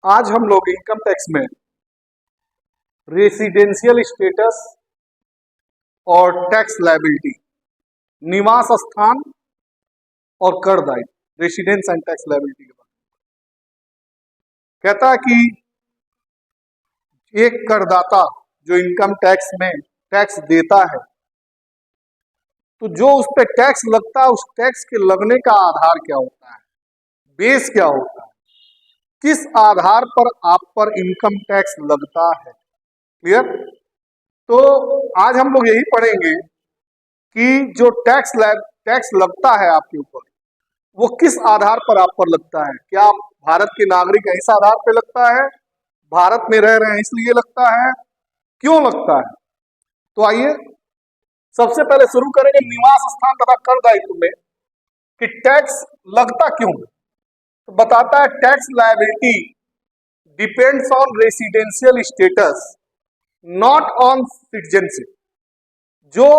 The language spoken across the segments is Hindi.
आज हम लोग इनकम टैक्स में रेसिडेंशियल स्टेटस और टैक्स लायबिलिटी, निवास स्थान और कर दायित्व, रेसिडेंस एंड टैक्स लायबिलिटी के बारे में कहता है कि एक करदाता जो इनकम टैक्स में टैक्स देता है तो जो उस पर टैक्स लगता है उस टैक्स के लगने का आधार क्या होता है, बेस क्या होता है, किस आधार पर आप पर इनकम टैक्स लगता है। क्लियर? तो आज हम लोग यही पढ़ेंगे कि जो टैक्स लगता है आपके ऊपर वो किस आधार पर आप पर लगता है। क्या आप भारत के नागरिक हैं इस आधार पर लगता है, भारत में रह रहे हैं इसलिए लगता है, क्यों लगता है। तो आइए सबसे पहले शुरू करेंगे निवास स्थान तथा कर दायित्व में कि टैक्स लगता क्यों है। तो बताता है tax liability depends on residential status not on citizenship. जो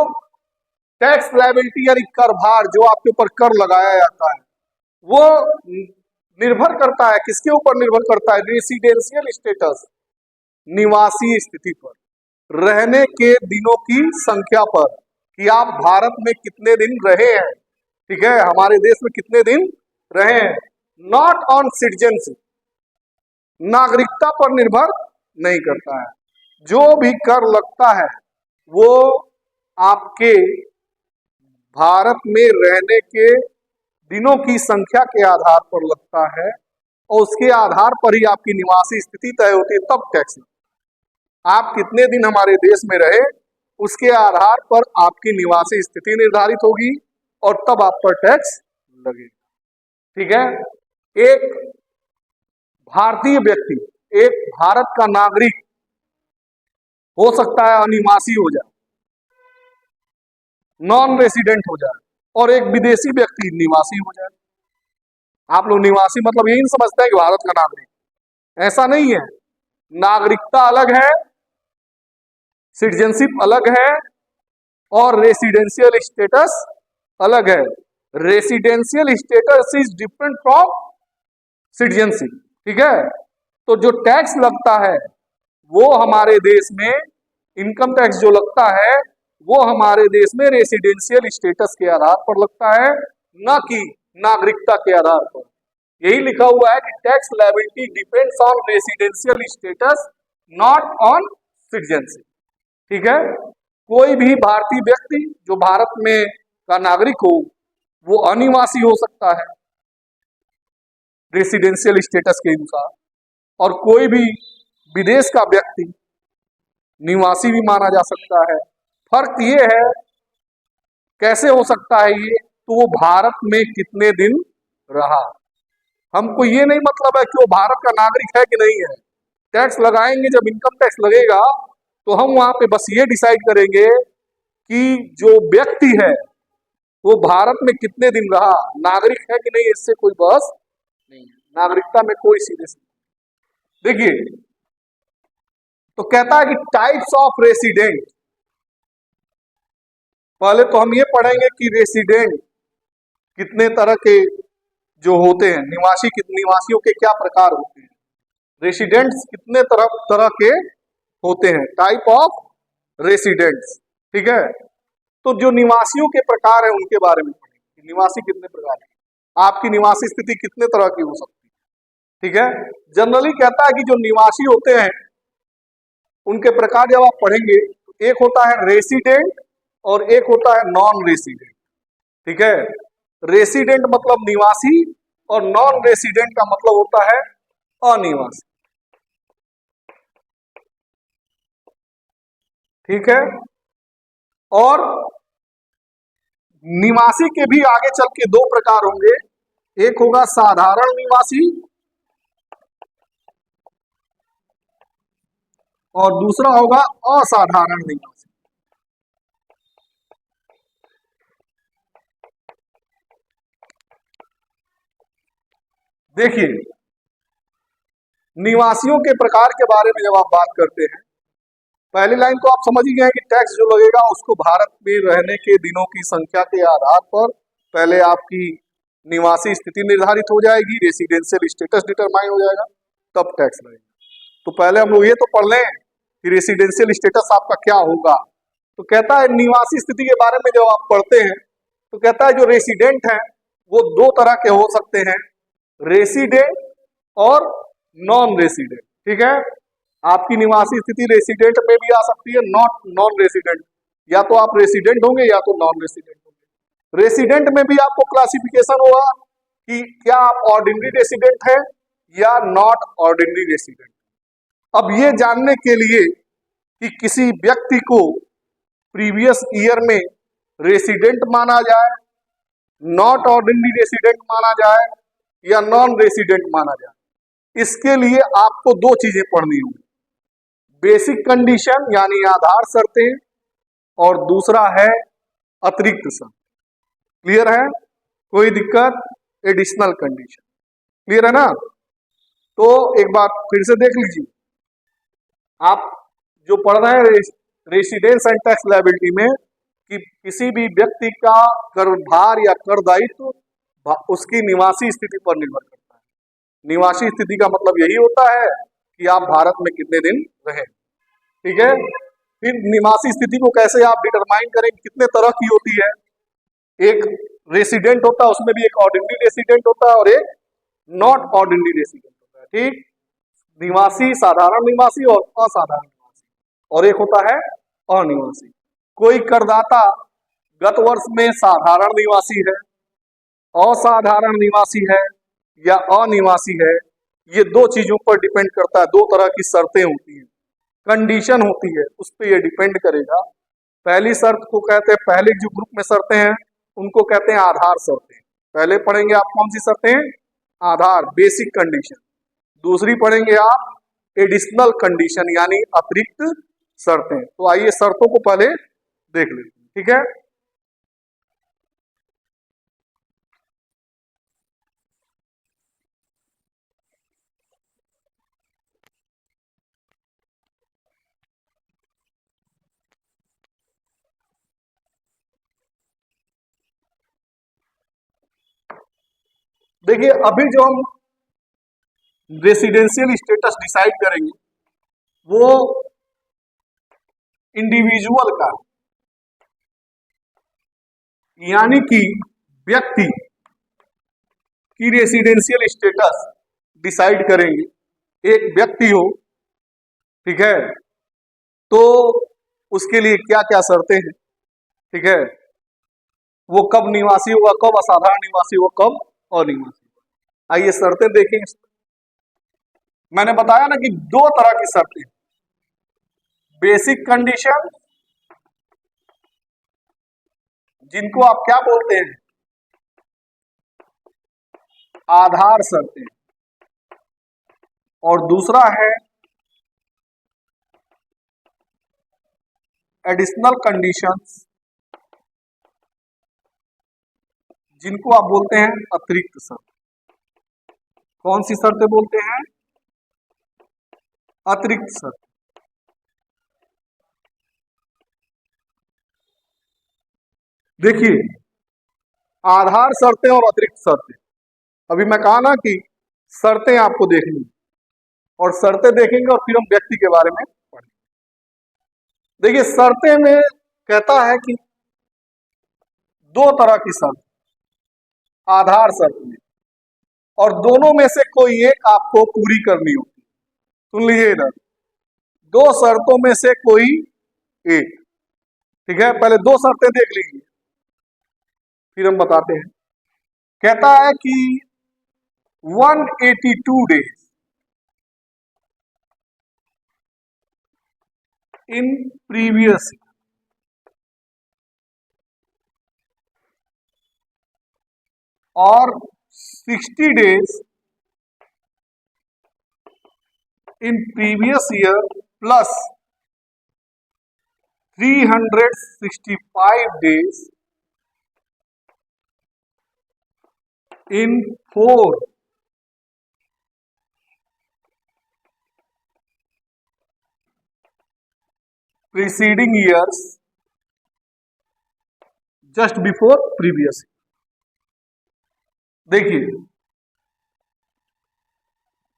टैक्स लायबिलिटी यानी कर भार जो आपके ऊपर कर लगाया जाता है वो निर्भर करता है, किसके ऊपर निर्भर करता है, रेसिडेंशियल स्टेटस, निवासी स्थिति पर, रहने के दिनों की संख्या पर, कि आप भारत में कितने दिन रहे हैं, ठीक है, हमारे देश में कितने दिन रहे हैं। नॉट ऑन सिटीजनशिप, नागरिकता पर निर्भर नहीं करता है। जो भी कर लगता है वो आपके भारत में रहने के दिनों की संख्या के आधार पर लगता है और उसके आधार पर ही आपकी निवासी स्थिति तय होती है, तब टैक्स। आप कितने दिन हमारे देश में रहे उसके आधार पर आपकी निवासी स्थिति निर्धारित होगी और तब आप पर टैक्स लगेगा। ठीक है, एक भारतीय व्यक्ति, एक भारत का नागरिक हो सकता है अनिवासी हो जाए, नॉन रेसिडेंट हो जाए, और एक विदेशी व्यक्ति निवासी हो जाए। आप लोग निवासी मतलब यही समझते हैं कि भारत का नागरिक, ऐसा नहीं है। नागरिकता अलग है, सिटीजनशिप अलग है और रेसिडेंशियल स्टेटस अलग है। Residential status is different from citizenship. ठीक है, तो जो टैक्स लगता है वो हमारे देश में, इनकम टैक्स जो लगता है वो हमारे देश में रेसिडेंशियल स्टेटस के आधार पर लगता है, न कि नागरिकता के आधार पर। यही लिखा हुआ है कि tax liability depends on residential status not on citizenship. ठीक है, कोई भी भारतीय व्यक्ति जो भारत में का नागरिक हो वो अनिवासी हो सकता है रेसिडेंशियल स्टेटस के अनुसार, और कोई भी विदेश का व्यक्ति निवासी भी माना जा सकता है। फर्क ये है कैसे हो सकता है ये, तो वो भारत में कितने दिन रहा। हमको ये नहीं मतलब है कि वो भारत का नागरिक है कि नहीं है। टैक्स लगाएंगे, जब इनकम टैक्स लगेगा तो हम वहां पे बस ये डिसाइड करेंगे कि जो व्यक्ति है वो भारत में कितने दिन रहा, नागरिक है कि नहीं, इससे कोई बहस नहीं है। नागरिकता में कोई सीरियस नहीं। देखिए, तो कहता है कि टाइप्स ऑफ रेसिडेंट। पहले तो हम ये पढ़ेंगे कि रेसिडेंट कितने तरह के जो होते हैं, निवासियों के क्या प्रकार होते हैं, रेसिडेंट्स कितने तरह के होते हैं, टाइप ऑफ रेसिडेंट्स। ठीक है, तो जो निवासियों के प्रकार है उनके बारे में पढ़ेंगे, निवासी कितने प्रकार के, आपकी निवासी स्थिति कितने तरह की हो सकती है। ठीक है, जनरली कहता है कि जो निवासी होते हैं उनके प्रकार जब आप पढ़ेंगे तो एक होता है रेसिडेंट और एक होता है नॉन रेसिडेंट। ठीक है, रेसिडेंट मतलब निवासी और नॉन रेसिडेंट का मतलब होता है अनिवासी। ठीक है, और निवासी के भी आगे चल के दो प्रकार होंगे, एक होगा साधारण निवासी और दूसरा होगा असाधारण निवासी। देखिए, निवासियों के प्रकार के बारे में जब आप बात करते हैं, पहली लाइन तो आप समझ ही गए कि टैक्स जो लगेगा उसको भारत में रहने के दिनों की संख्या के आधार पर पहले आपकी निवासी स्थिति निर्धारित हो जाएगी, रेसिडेंशियल स्टेटस डिटरमाइन हो जाएगा। तब टैक्स लगेगा। तो पहले हम लोग ये तो पढ़ लें कि रेसिडेंशियल स्टेटस आपका क्या होगा। तो कहता है निवासी स्थिति के बारे में जब आप पढ़ते हैं तो कहता है जो रेसिडेंट है वो दो तरह के हो सकते हैं, रेसिडेंट और नॉन रेसिडेंट। ठीक है, आपकी निवासी स्थिति रेसिडेंट में भी आ सकती है, नॉट नॉन रेसिडेंट। या तो आप रेसिडेंट होंगे या तो नॉन रेसिडेंट होंगे। रेसिडेंट में भी आपको क्लासिफिकेशन होगा कि क्या आप ऑर्डिनरी रेसिडेंट हैं या नॉट ऑर्डिनरी रेसिडेंट। अब ये जानने के लिए कि किसी व्यक्ति को प्रीवियस ईयर में रेसिडेंट माना जाए, नॉट ऑर्डिनरी रेसिडेंट माना जाए या नॉन रेसिडेंट माना जाए, इसके लिए आपको दो चीजें पढ़नी होंगी, बेसिक कंडीशन यानी आधार शर्तें और दूसरा है अतिरिक्त शर्त। क्लियर है? कोई दिक्कत? Additional condition. क्लियर है ना? तो एक बार फिर से देख लीजिए, आप जो पढ़ रहे हैं रेसिडेंस एंड टैक्स लायबिलिटी में कि किसी भी व्यक्ति का कर भार या कर दायित्व उसकी निवासी स्थिति पर निर्भर करता है। निवासी स्थिति का मतलब यही होता है कि आप भारत में कितने दिन रहे। ठीक है, फिर निवासी स्थिति को कैसे आप डिटरमाइन करेंगे, कितने तरह की होती है। एक रेसिडेंट होता है, उसमें भी एक ऑर्डिनरी रेसिडेंट होता है और एक नॉट ऑर्डिनरी रेसिडेंट होता है। ठीक, निवासी, साधारण निवासी और असाधारण निवासी, और एक होता है अनिवासी। कोई करदाता गत वर्ष में साधारण निवासी है, असाधारण निवासी है या अनिवासी है, ये दो चीजों पर डिपेंड करता है। दो तरह की शर्तें होती हैं, कंडीशन होती है, उस पर ये डिपेंड करेगा। पहली शर्त को कहते हैं, पहले जो ग्रुप में शर्तें हैं उनको कहते हैं आधार शर्तें। पहले पढ़ेंगे आप कौन सी शर्तें? आधार, बेसिक कंडीशन। दूसरी पढ़ेंगे आप एडिशनल कंडीशन यानी अतिरिक्त शर्तें। तो आइए शर्तों को पहले देख लेते हैं। ठीक है, देखिए अभी जो हम रेसिडेंशियल स्टेटस डिसाइड करेंगे वो इंडिविजुअल का, यानी कि व्यक्ति की रेसिडेंशियल स्टेटस डिसाइड करेंगे। एक व्यक्ति हो, ठीक है, तो उसके लिए क्या क्या शर्तें हैं। ठीक है, वो कब निवासी होगा, कब असाधारण निवासी होगा, कब अनिवासी होगा। आइए शर्तें देखें। मैंने बताया ना कि दो तरह की शर्तें, बेसिक कंडीशन जिनको आप क्या बोलते हैं, आधार शर्तें, और दूसरा है एडिशनल कंडीशंस जिनको आप बोलते हैं अतिरिक्त शर्त। कौन सी शर्तें बोलते हैं? अतिरिक्त शर्त। देखिए आधार शर्तें और अतिरिक्त शर्तें, अभी मैं कहा ना कि शर्तें आपको देखनी और शर्तें देखेंगे और फिर हम व्यक्ति के बारे में पढ़ेंगे। देखिए शर्तें में कहता है कि दो तरह की शर्त आधार शर्त में, और दोनों में से कोई एक आपको पूरी करनी होती है। सुन लीजिए इधर, दो शर्तों में से कोई एक। ठीक है, पहले दो शर्तें देख लीजिए फिर हम बताते हैं। कहता है कि 182 डेज इन प्रीवियस और 60 days in previous year plus 365 days in 4 preceding years just before previous year। देखिए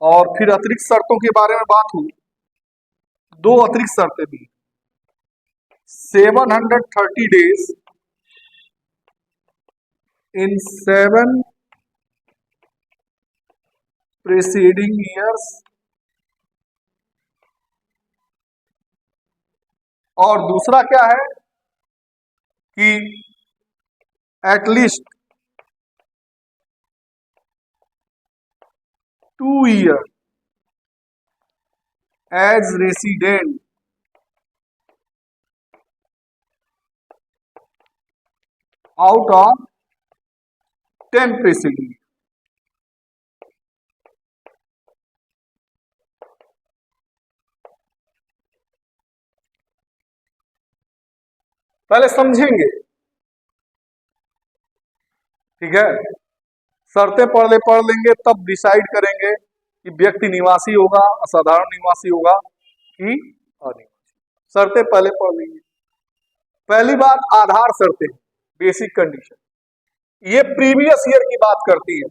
और फिर अतिरिक्त शर्तों के बारे में बात हुई, दो अतिरिक्त शर्तें दी। 730 days in 7 preceding years, और दूसरा क्या है कि at least 2 year as resident out of 10 preceding। पहले समझेंगे, ठीक है। शर्तें पढ़ लेंगे तब डिसाइड करेंगे कि व्यक्ति निवासी होगा, असाधारण निवासी होगा कि अनिवासी। शर्तें पहले पढ़ लेंगे। पहली बात आधार शर्तें, बेसिक कंडीशन, ये प्रीवियस ईयर की बात करती है।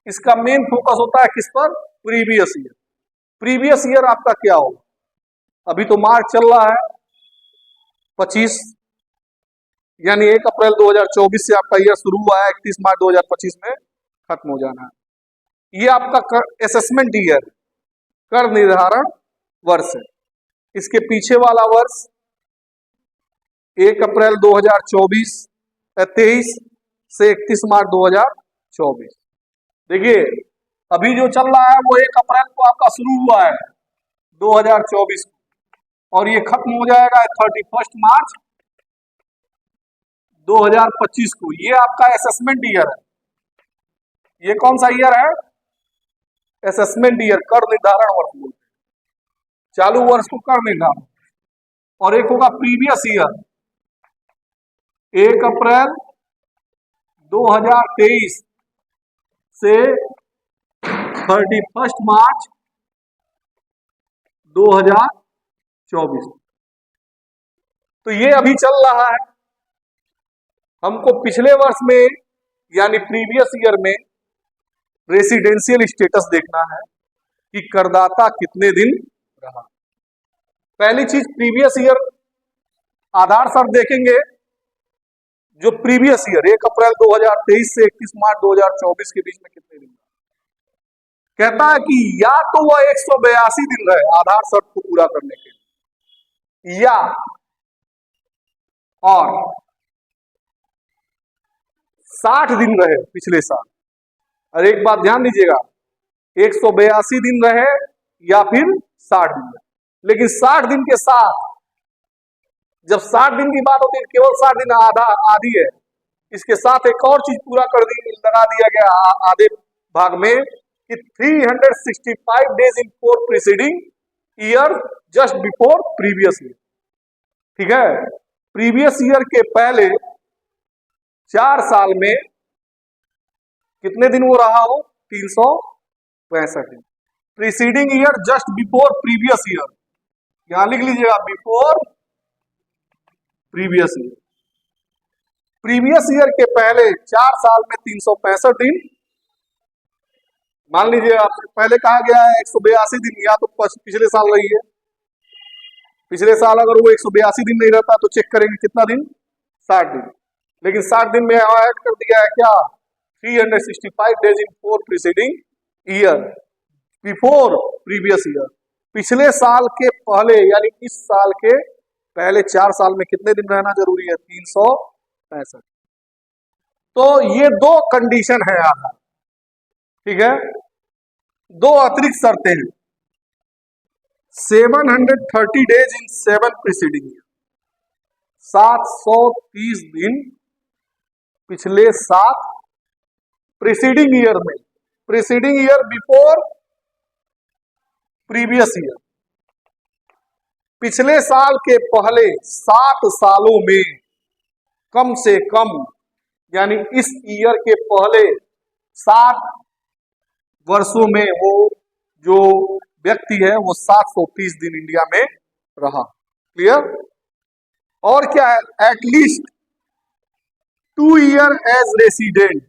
इसका मेन फोकस होता है किस पर? Previous year. प्रीवियस ईयर आपका क्या होगा? अभी तो मार्च चल रहा है, 25 यानी 1 अप्रैल 2024 से आपका ईयर शुरू हुआ है, 31 मार्च 2025 में खत्म हो जाना है। ये आपका असेसमेंट ईयर, कर निर्धारण वर्ष है। इसके पीछे वाला वर्ष 1 अप्रैल 2024 23 से 31 मार्च 2024। देखिए अभी जो चल रहा है वो 1 अप्रैल को आपका शुरू हुआ है 2024 को, और ये खत्म हो जाएगा 31 मार्च 2025 को। ये आपका असेसमेंट ईयर है। ये कौन सा ईयर है? असेसमेंट ईयर, कर निर्धारण वर्ष बोलते हैं। चालू वर्ष को कर निर्धारण, और एक होगा प्रीवियस ईयर, 1 अप्रैल 2023 से 31 मार्च 2024। तो ये अभी चल रहा है। हमको पिछले वर्ष में यानी प्रीवियस ईयर में रेसिडेंशियल स्टेटस देखना है कि करदाता कितने दिन रहा। पहली चीज प्रीवियस ईयर आधार शर्त देखेंगे, जो प्रीवियस ईयर 1 अप्रैल 2023 से 31 मार्च 2024 के बीच में कितने दिन रहा। कहता है कि या तो वह 182 दिन रहे आधार शर्त को पूरा करने के लिए, या और 60 दिन रहे पिछले साल। और एक बात ध्यान दीजिएगा, 182 दिन रहे या फिर 60 दिन रहे, लेकिन 60 दिन के साथ, जब 60 दिन की बात होती है केवल 60 दिन आधी है, इसके साथ एक और चीज पूरा कर लगा दिया गया आधे भाग में कि 365 days in 4 preceding year just before previous year. ठीक है, प्रीवियस ईयर के पहले 4 साल में कितने दिन वो रहा हो? 365 दिन। Preceding year just before previous year, यहां लिख लीजिएगा before previous year. Previous year के पहले 4 साल में 365 दिन। मान लीजिए आपसे पहले कहा गया है 182 दिन, या तो पिछले साल रही है। पिछले साल अगर वो 182 दिन नहीं रहता तो चेक करेंगे कितना दिन? 60 दिन। लेकिन 60 दिन में ऐड कर दिया है क्या? 365 days in 4 preceding year before previous year. पिछले साल के पहले यानी इस साल के पहले 4 साल में कितने दिन रहना जरूरी है? 365। तो ये 2 कंडीशन है आधार। ठीक है, 2 अतिरिक्त शर्तें हैं। 730 डेज इन 7 प्रीसीडिंग ईयर, 730 दिन पिछले 7 प्रीसीडिंग ईयर में। Preceding year before previous year, पिछले साल के पहले 7 सालों में कम से कम, यानी इस ईयर के पहले 7 वर्षों में वो जो व्यक्ति है वो 730 दिन इंडिया में रहा। क्लियर? और क्या है? At least 2 year as resident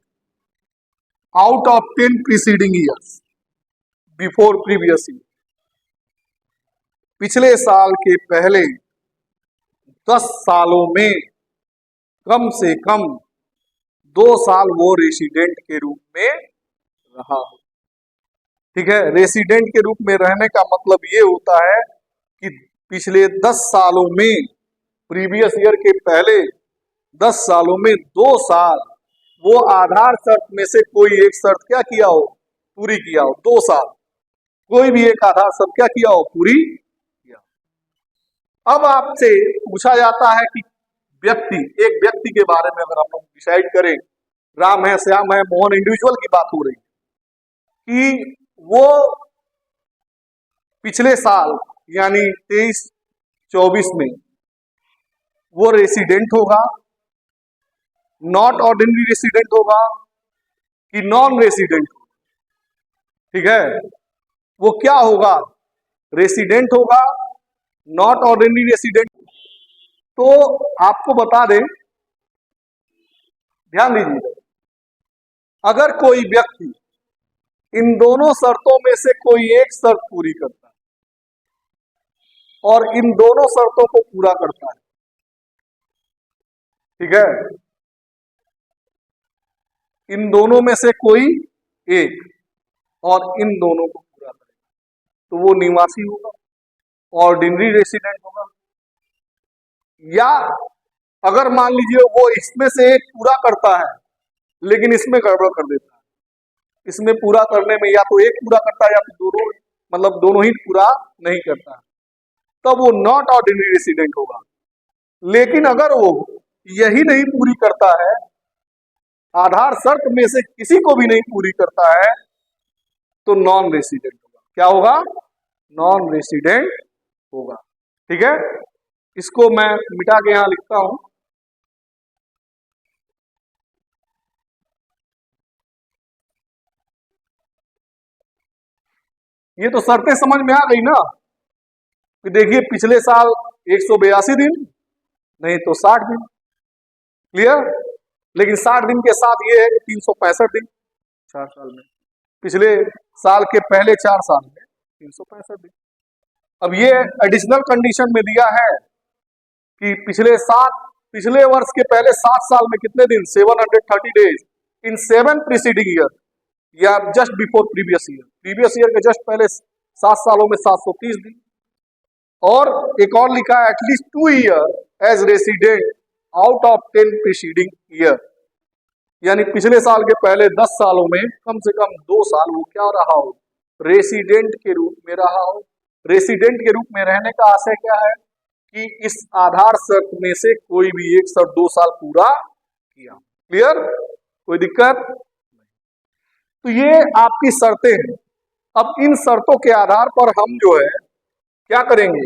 out of 10 preceding years. Before previous year, पिछले साल के पहले 10 सालों में कम से कम 2 साल वो रेसिडेंट के रूप में रहा हो। ठीक है, रेसिडेंट के रूप में रहने का मतलब ये होता है कि पिछले 10 सालों में, प्रीवियस ईयर के पहले 10 सालों में 2 साल वो आधार शर्त में से कोई एक शर्त क्या किया हो, पूरी किया हो। 2 साल कोई भी एक आधार शर्त क्या किया हो, पूरी किया हो। अब आपसे पूछा जाता है कि एक व्यक्ति के बारे में अगर हम लोग डिसाइड करें, राम है, श्याम है, मोहन, इंडिविजुअल की बात हो रही कि वो पिछले साल यानी 23-24 में वो रेसिडेंट होगा, नॉट ऑर्डिनरी रेसिडेंट होगा कि नॉन रेसिडेंट होगा। ठीक है, वो क्या होगा, रेसिडेंट होगा, नॉट ऑर्डिनरी रेसिडेंट। तो आपको बता दें, ध्यान दीजिए, अगर कोई व्यक्ति इन दोनों शर्तों में से कोई एक शर्त पूरी करता है और इन दोनों शर्तों को पूरा करता है, ठीक है, इन दोनों में से कोई एक और इन दोनों को पूरा करेगा, तो वो निवासी होगा, ऑर्डिनरी रेसिडेंट होगा। या अगर मान लीजिए वो इसमें से एक पूरा करता है लेकिन इसमें गड़बड़ कर देता है, इसमें पूरा करने में या तो एक पूरा करता है या फिर दोनों, मतलब दोनों ही पूरा नहीं करता है, तब वो नॉट ऑर्डिनरी रेसिडेंट होगा। लेकिन अगर वो यही नहीं पूरी करता है, आधार शर्त में से किसी को भी नहीं पूरी करता है, तो नॉन रेसिडेंट होगा। क्या होगा, नॉन रेसिडेंट होगा। ठीक है, इसको मैं मिटा के यहां लिखता हूं। ये तो शर्तें समझ में आ गई ना कि देखिए पिछले साल 182 दिन नहीं तो 60 दिन, क्लियर। लेकिन 60 दिन के साथ ये है 365 दिन 4 साल में, पिछले साल के पहले 4 साल में 365 दिन। अब ये एडिशनल कंडीशन में दिया है कि पिछले वर्ष के पहले 7 साल में कितने दिन, 730 डेज इन 7 प्रीसीडिंग ईयर या जस्ट बिफोर प्रीवियस ईयर के जस्ट पहले 7 सालों में 730 दिन। और एक और लिखा है at least 2 year as resident out of 10 preceding year, यानी पिछले साल के पहले 10 सालों में कम से कम 2 साल वो क्या रहा हो, रेसिडेंट के रूप में रहा हो। रेसिडेंट के रूप में रहने का आशय क्या है कि इस आधार शर्त में से कोई भी एक शर्त 2 साल पूरा किया। क्लियर, कोई दिक्कत। तो ये आपकी शर्तें हैं। अब इन शर्तों के आधार पर हम जो है क्या करेंगे,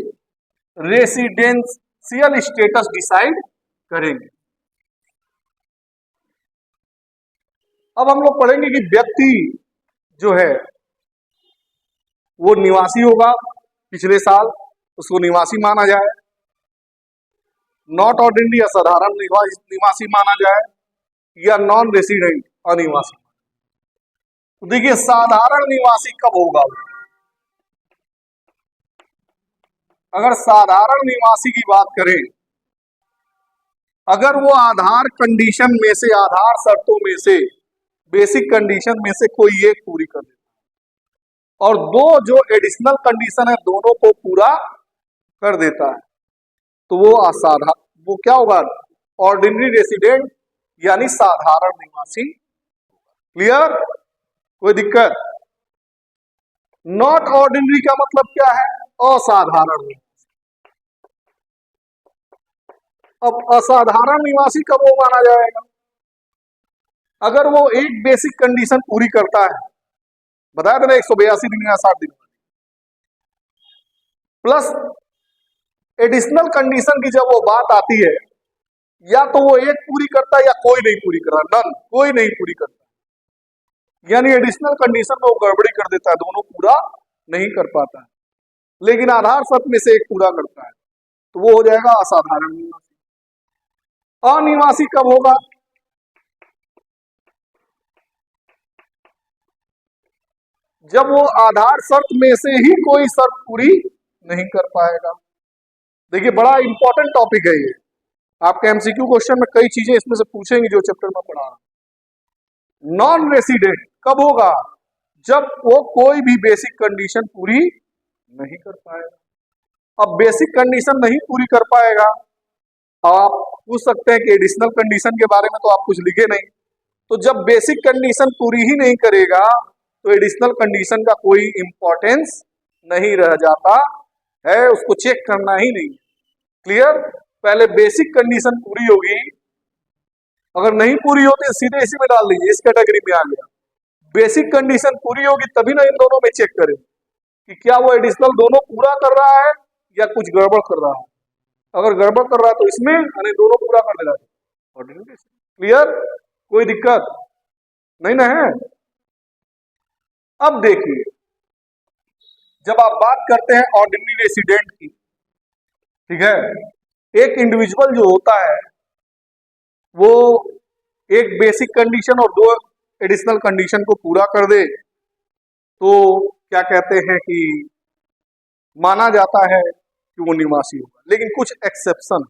रेसिडेंशियल स्टेटस डिसाइड करेंगे। अब हम लोग पढ़ेंगे कि व्यक्ति जो है वो निवासी होगा, पिछले साल उसको निवासी माना जाए, नॉट ऑर्डिनरी असाधारण निवासी माना जाए, या नॉन रेसिडेंट अनिवासी। तो देखिए साधारण निवासी कब होगा, अगर साधारण निवासी की बात करें, अगर वो आधार कंडीशन में से, आधार शर्तों में से, बेसिक कंडीशन में से कोई एक पूरी कर देता और 2 जो एडिशनल कंडीशन है दोनों को पूरा कर देता है, तो वो क्या होगा, ऑर्डिनरी रेसिडेंट यानी साधारण निवासी। क्लियर, कोई दिक्कत। नॉट ऑर्डिनरी का मतलब क्या है, असाधारण निवासी। अब असाधारण निवासी कब वो माना जाएगा, अगर वो एक बेसिक कंडीशन पूरी करता है, बताया था ना 182 दिन या 60 दिन, प्लस एडिशनल कंडीशन की जब वो बात आती है, या तो वो एक पूरी करता है या कोई नहीं पूरी कर रहा, नन, कोई नहीं पूरी करता, यानी एडिशनल कंडीशन में वो गड़बड़ी कर देता है, दोनों पूरा नहीं कर पाता है, लेकिन आधार शर्त में से एक पूरा करता है, तो वो हो जाएगा असाधारण निवासी। अनिवासी कब होगा, जब वो आधार शर्त में से ही कोई शर्त पूरी नहीं कर पाएगा। देखिए बड़ा इंपॉर्टेंट टॉपिक है ये, आपके एमसीक्यू क्वेश्चन में कई चीजें इसमें से पूछेंगे जो चैप्टर में पढ़ा रहा हूं। नॉन रेसिडेंट कब होगा? जब वो कोई भी बेसिक कंडीशन पूरी नहीं कर पाएगा। अब बेसिक कंडीशन नहीं पूरी कर पाएगा, आप पूछ सकते हैं कि एडिशनल कंडीशन के बारे में तो आप कुछ लिखे नहीं, तो जब बेसिक कंडीशन पूरी ही नहीं करेगा तो एडिशनल कंडीशन का कोई इंपॉर्टेंस नहीं रह जाता है, उसको चेक करना ही नहीं। क्लियर? पहले बेसिक कंडीशन पूरी होगी, अगर नहीं पूरी होती तो सीधे इसी में डाल दीजिए, इस कैटेगरी में आ गया। बेसिक कंडीशन पूरी होगी तभी ना इन दोनों में चेक करें कि क्या वो एडिशनल दोनों पूरा कर रहा है या कुछ गड़बड़ कर रहा है। अगर गड़बड़ कर रहा है तो इसमें, यानी दोनों पूरा कर देगा। क्लियर? कोई दिक्कत नहीं ना है? अब देखिए, जब आप बात करते हैं ऑर्डिनरी रेसिडेंट की, ठीक है, एक इंडिविजुअल जो होता है वो एक बेसिक कंडीशन और 2 एडिशनल कंडीशन को पूरा कर दे तो क्या कहते हैं कि माना जाता है कि वो निवासी होगा। लेकिन कुछ एक्सेप्शन,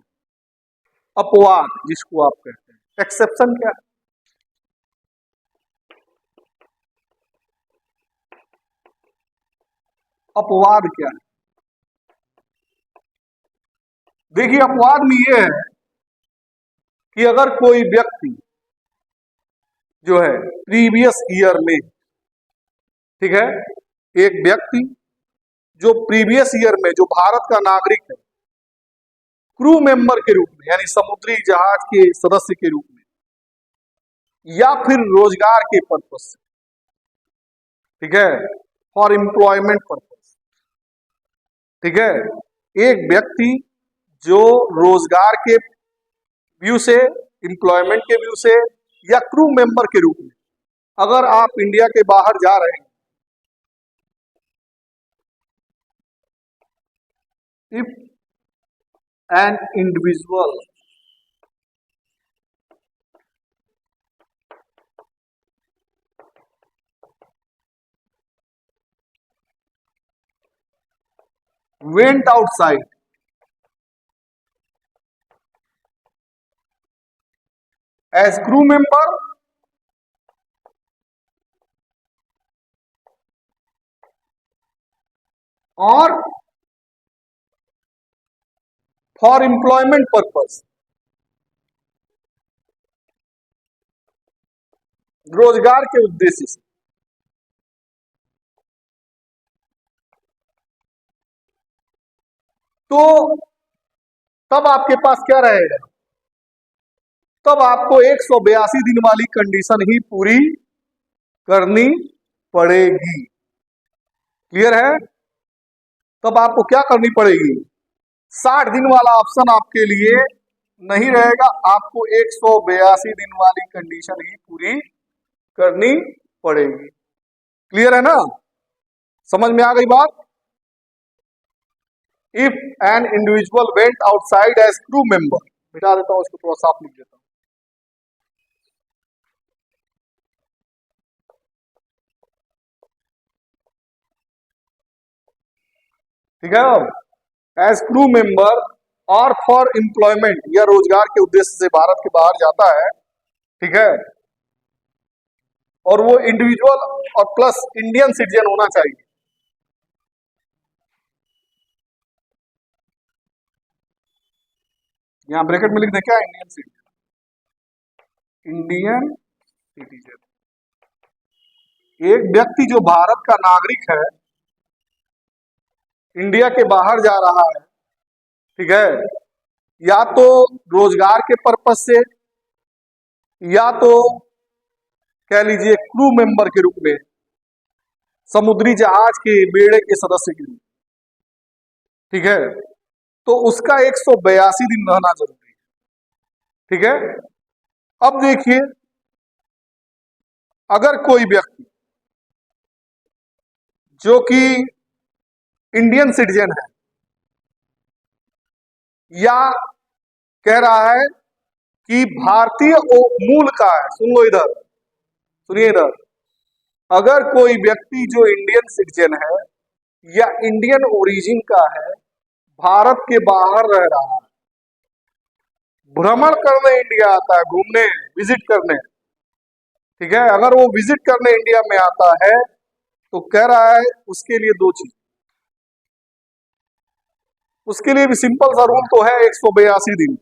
अपवाद जिसको आप कहते हैं, एक्सेप्शन क्या है? अपवाद क्या है? देखिए अपवाद में ये है कि अगर कोई व्यक्ति जो है प्रीवियस ईयर में, ठीक है, एक व्यक्ति जो प्रीवियस ईयर में जो भारत का नागरिक है, क्रू मेंबर के रूप में यानी समुद्री जहाज के सदस्य के रूप में या फिर रोजगार के पर्पज से, ठीक है, फॉर एम्प्लॉयमेंट पर्पज, ठीक है, एक व्यक्ति जो रोजगार के व्यू से, एम्प्लॉयमेंट के व्यू से या क्रू मेंबर के रूप में अगर आप इंडिया के बाहर जा रहे हैं, if an individual went outside as crew member or for employment purpose, रोजगार के उद्देश्य से, तो तब आपके पास क्या रहेगा? तब आपको 182 दिन वाली कंडीशन ही पूरी करनी पड़ेगी। क्लियर है? तब आपको क्या करनी पड़ेगी? 60 दिन वाला ऑप्शन आपके लिए नहीं रहेगा, आपको 182 दिन वाली कंडीशन ही पूरी करनी पड़ेगी। क्लियर है ना? समझ में आ गई बात? If an individual went outside as crew member, मिटा देता हूं, इसको थोड़ा साफ लिख देता हूं। ठीक है, एज क्रू मेंबर और फॉर एम्प्लॉयमेंट या रोजगार के उद्देश्य से भारत के बाहर जाता है, ठीक है, और वो इंडिविजुअल और प्लस इंडियन सिटीजन होना चाहिए। यहां ब्रैकेट में लिख दें क्या? Indian citizen, Indian citizen. एक व्यक्ति जो भारत का नागरिक है, इंडिया के बाहर जा रहा है, ठीक है, या तो रोजगार के पर्पज से या तो कह लीजिए क्रू मेंबर के रूप में, समुद्री जहाज के बेड़े के सदस्य के रूप में, ठीक है, तो उसका 182 दिन रहना जरूरी है। ठीक है, अब देखिए अगर कोई व्यक्ति जो कि इंडियन सिटीजन है या कह रहा है कि भारतीय मूल का है, सुन लो इधर, सुनिए इधर, अगर कोई व्यक्ति जो इंडियन सिटीजन है या इंडियन ओरिजिन का है, भारत के बाहर रह रहा है, भ्रमण करने इंडिया आता है, घूमने, विजिट करने, ठीक है, अगर वो विजिट करने इंडिया में आता है तो कह रहा है उसके लिए दो चीज, उसके लिए भी सिंपल सा रूल तो है 182 दिन,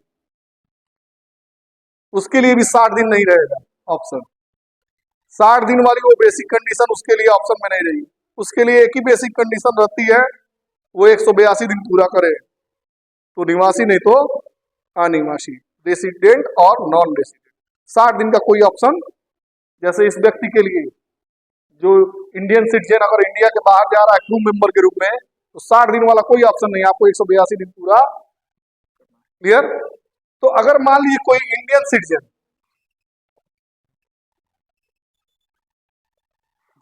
उसके लिए भी 60 दिन नहीं रहेगा ऑप्शन। 60 दिन वाली वो बेसिक कंडीशन उसके लिए ऑप्शन में नहीं रहेगी। उसके लिए एक ही बेसिक कंडीशन रहती है, वो 182 दिन पूरा करे, तो निवासी नहीं तो अनिवासी, रेसिडेंट और नॉन रेसिडेंट। 60 दिन का कोई ऑप्शन, जैसे इस व्यक्ति के लिए जो इंडियन सिटीजन अगर इंडिया के बाहर जा रहा है क्रू मेंबर के रूप में, तो 60 दिन वाला कोई ऑप्शन नहीं, आपको 182 दिन पूरा। क्लियर? तो अगर मान लीजिए कोई इंडियन सिटीजन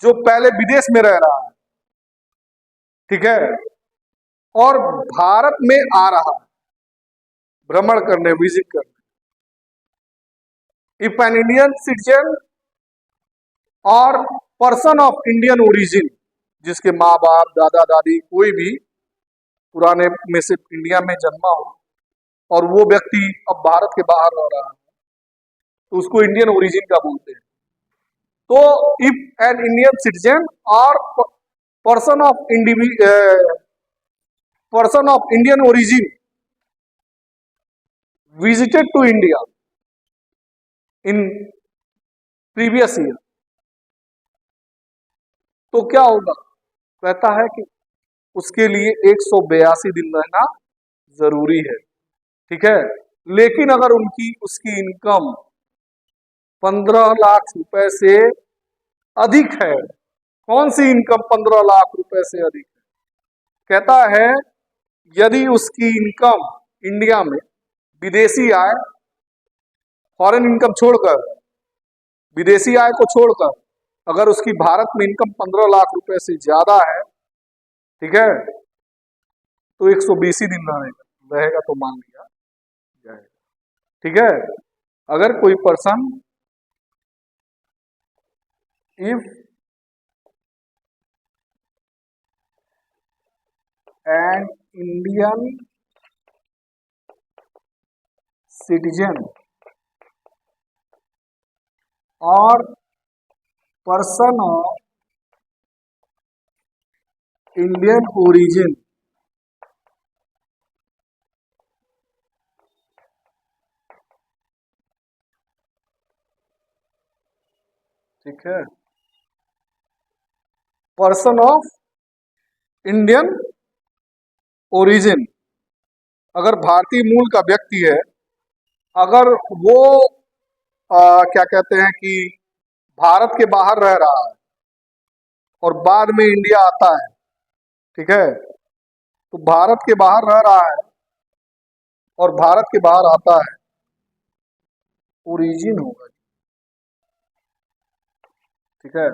जो पहले विदेश में रह रहा है, ठीक है, और भारत में आ रहा है भ्रमण करने, विजिट करने, इफ एन इंडियन सिटीजन और पर्सन ऑफ इंडियन ओरिजिन, जिसके माँ बाप, दादा दादी, कोई भी पुराने में से इंडिया में जन्मा हो और वो व्यक्ति अब भारत के बाहर रह रहा है, तो उसको इंडियन ओरिजिन का बोलते हैं। तो इफ एन इंडियन सिटीजन और person of Indian origin visited to India in previous year, तो क्या होगा? कहता है कि उसके लिए 182 दिन रहना जरूरी है, ठीक है। लेकिन अगर उसकी इनकम 15 लाख रुपए से अधिक है, कौन सी इनकम 15 लाख रुपए से अधिक है? कहता है यदि उसकी इनकम इंडिया में विदेशी आय, फॉरेन इनकम छोड़कर, विदेशी आय को छोड़कर, अगर उसकी भारत में इनकम 15 लाख रुपए से ज्यादा है, ठीक है, तो 120 दिन रहेगा तो मान लिया जाएगा, ठीक है। अगर कोई person if an Indian citizen और पर्सन ऑफ इंडियन ओरिजिन ठीक है, पर्सन ऑफ इंडियन ओरिजिन, अगर भारतीय मूल का व्यक्ति है, अगर वो क्या कहते हैं कि भारत के बाहर रह रहा है और बाद में इंडिया आता है, ठीक है, तो भारत के बाहर रह रहा है और भारत के बाहर आता है, ओरिजिन होगा, ठीक है,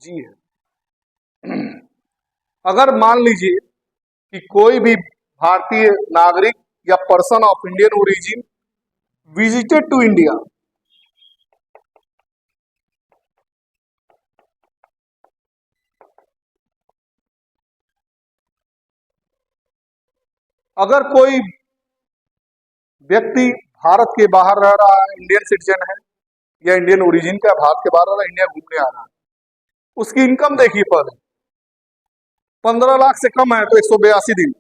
जी है। अगर मान लीजिए कि कोई भी भारतीय नागरिक या person of Indian origin visited to India, अगर कोई व्यक्ति भारत के बाहर रह रहा है, इंडियन सिटीजन है या इंडियन ओरिजिन का, भारत के बाहर रह रहा है, इंडिया घूमने आ रहा है, उसकी इनकम देखिए पहले, 15 लाख से कम है तो 182 दिन,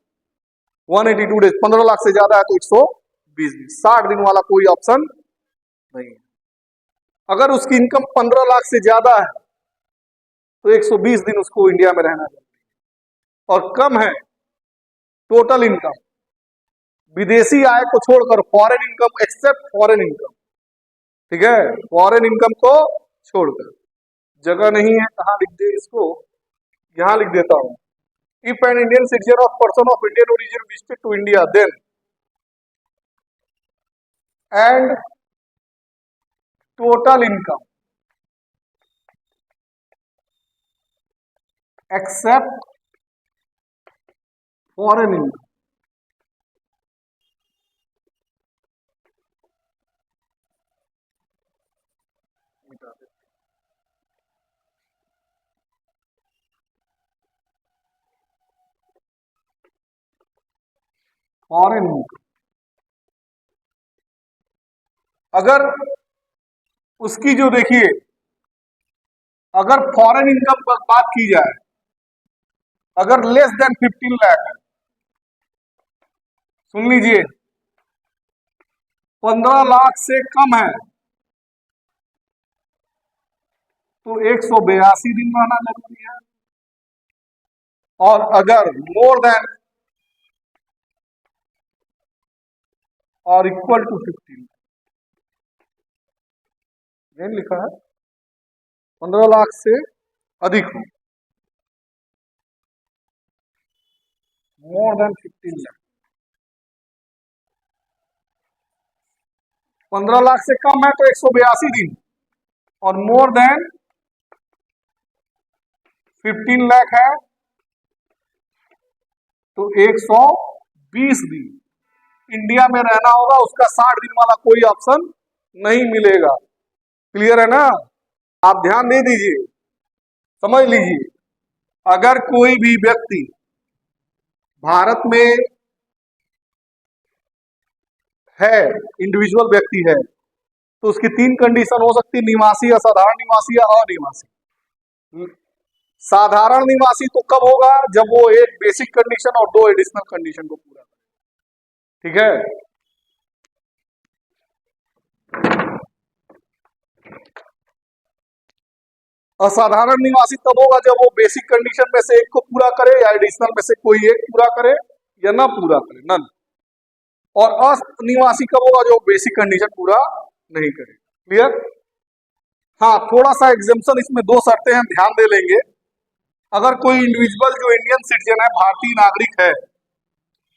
182 डेज, 15 लाख से ज्यादा है तो 120 दिन, 60 दिन वाला कोई ऑप्शन नहीं है। अगर उसकी इनकम 15 लाख से ज्यादा है तो 120 दिन उसको इंडिया में रहना चाहिए, और कम है टोटल इनकम, विदेशी आय को छोड़कर, foreign income except foreign income, ठीक है, फॉरेन इनकम को छोड़कर, जगह नहीं है कहाँ लिख दे इसको, यहां लिख देता हूं, if an Indian citizen of person of Indian origin visited to India then and total income except foreign income, foreign income, अगर उसकी जो देखिए, अगर फॉरेन इनकम पर बात की जाए, अगर लेस देन 15 लाख है, सुन लीजिए, 15 लाख से कम है तो 182 दिन रहना जरूरी है, और अगर मोर देन और इक्वल टू 15, नहीं लिखा है, 15 लाख से अधिक हो, मोर देन 15 लाख, 15 लाख से कम है तो 182 दिन, और मोर देन 15 लाख है तो 120 दिन इंडिया में रहना होगा, उसका 60 दिन वाला कोई ऑप्शन नहीं मिलेगा। क्लियर है ना? आप ध्यान दे दीजिए, समझ लीजिए, अगर कोई भी व्यक्ति भारत में है, इंडिविजुअल व्यक्ति है, तो उसकी 3 कंडीशन हो सकती है, निवासी, असाधारण निवासी या अनिवासी। साधारण निवासी तो कब होगा? जब वो एक बेसिक कंडीशन और 2 एडिशनल कंडीशन को पूरा करे। ठीक है? असाधारण निवासी तब होगा जब वो बेसिक कंडीशन में से एक को पूरा करे या एडिशनल में से कोई एक पूरा करे या ना पूरा करे, नन। और अनिवासी कब होगा? जो बेसिक कंडीशन पूरा नहीं करे। क्लियर? हाँ, थोड़ा सा एग्जाम्पशन, इसमें 2 शर्तें हैं, ध्यान दे लेंगे। अगर कोई इंडिविजुअल जो इंडियन सिटीजन है, भारतीय नागरिक है,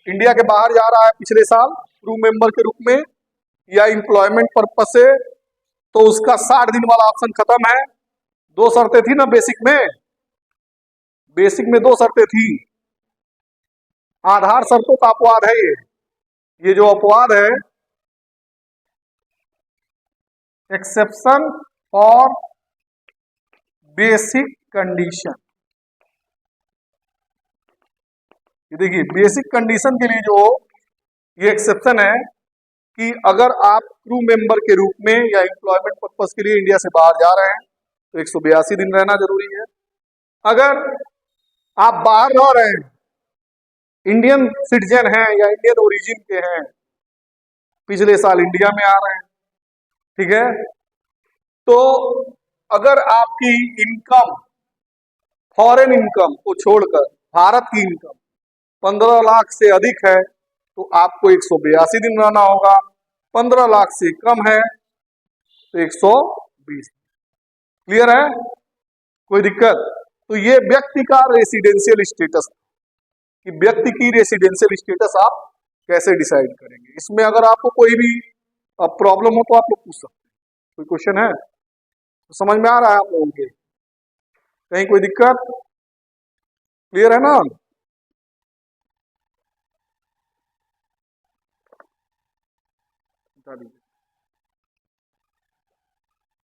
इंडिया के बाहर जा रहा है पिछले साल क्रू मेंबर के रूप में या एम्प्लॉयमेंट पर्पस से, तो उसका 60 दिन वाला ऑप्शन खत्म है। 2 शर्तें थी ना बेसिक में, 2 शर्तें थी। आधार शर्तों का अपवाद है ये जो अपवाद है, एक्सेप्शन फॉर बेसिक कंडीशन। ये देखिए, बेसिक कंडीशन के लिए जो ये एक्सेप्शन है कि अगर आप क्रू मेंबर के रूप में या एम्प्लॉयमेंट पर्पस के लिए इंडिया से बाहर जा रहे हैं तो 182 दिन रहना जरूरी है। अगर आप बाहर रह रहे हैं, इंडियन सिटीजन हैं या इंडियन ओरिजिन के हैं, पिछले साल इंडिया में आ रहे हैं, ठीक है, तो अगर आपकी इनकम फॉरेन इनकम को छोड़कर भारत की इनकम 15 लाख से अधिक है तो आपको 182 दिन रहना होगा, 15 लाख से कम है तो 120। क्लियर है? कोई दिक्कत? तो ये व्यक्ति का रेसिडेंशियल स्टेटस, कि व्यक्ति की रेसिडेंशियल स्टेटस आप कैसे डिसाइड करेंगे। इसमें अगर आपको कोई भी प्रॉब्लम हो तो आप लोग पूछ सकते हैं। कोई क्वेश्चन है? तो समझ में आ रहा है आप लोगों के? कहीं कोई दिक्कत? क्लियर है ना?